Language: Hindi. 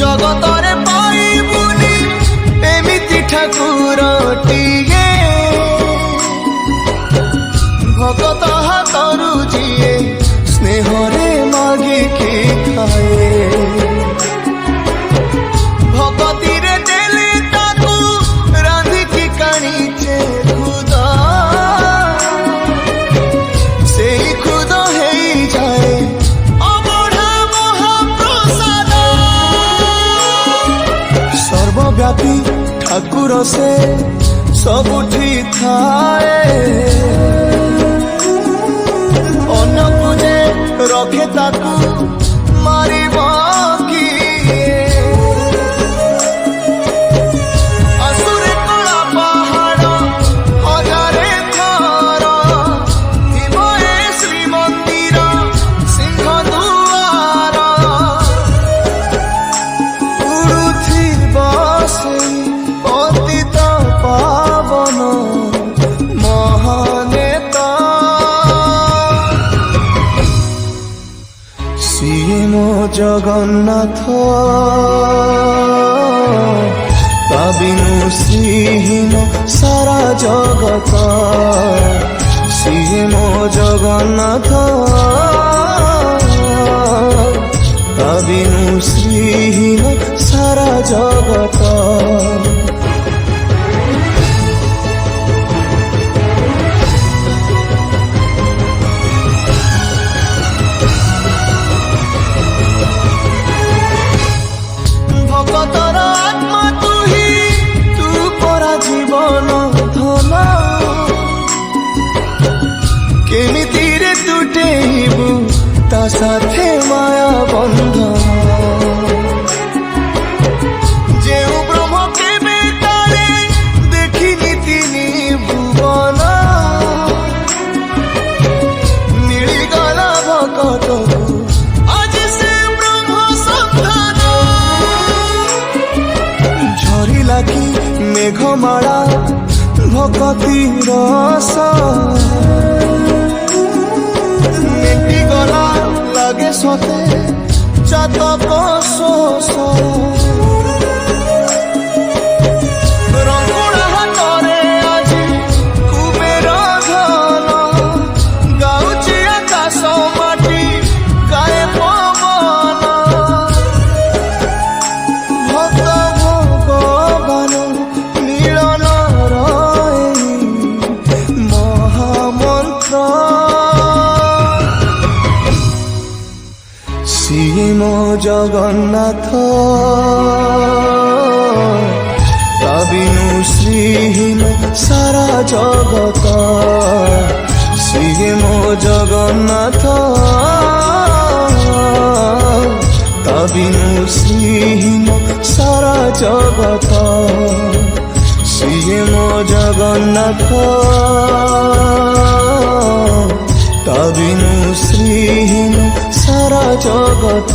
जगतरे पाइबुनी एमिति ठाकुरटिए भगत हाथरू जिए स्नेहरे मागिकी खाए भगतिरे देले ताकू रांधिकी काणीचे खुद से खुद हे जाए अबढ़ा महाप्रसाद सर्वव्यापी ठाकुर से सबुठी थाए अन्न पूजे रखे ताकू मारिब किए असुरे कला पहाड़ हजारे थर हिमये श्रीमंदिर सिंह दुआर उड़ुथिब सेई पतित पावन महानेता सिए मो जगन्नाथ ता बिनु श्रीहीन सारा जगत सिए मो जगन्नाथ ता बिनु श्रीहीन सारा जगत भगतर आत्मा तू ही तू परा जीवन धन केमिति रे तुटेबु ता साथे माया बंधन जेउ ब्रह्म केबे तारे देखिनि तिनि भुवन मिलिगला भगतकु आज से ब्रह्म संधान झरिला कि मेघमाला भगती रस मेटी गला लागे सते चातक शोष रंगुणा हाथरे आजी कुबेर धन गाउची आकाश माटी गाए पवन भक्त भगवान मिलन रही महामंत्र सिए मो जगन्नाथ ता बिनु श्रीहीन सारा जगत सिए मो जगन्नाथ ता बिनु श्रीहीन सारा जगत सिए मो जगन्नाथ ता बिनु श्रीहीन सारा जगत।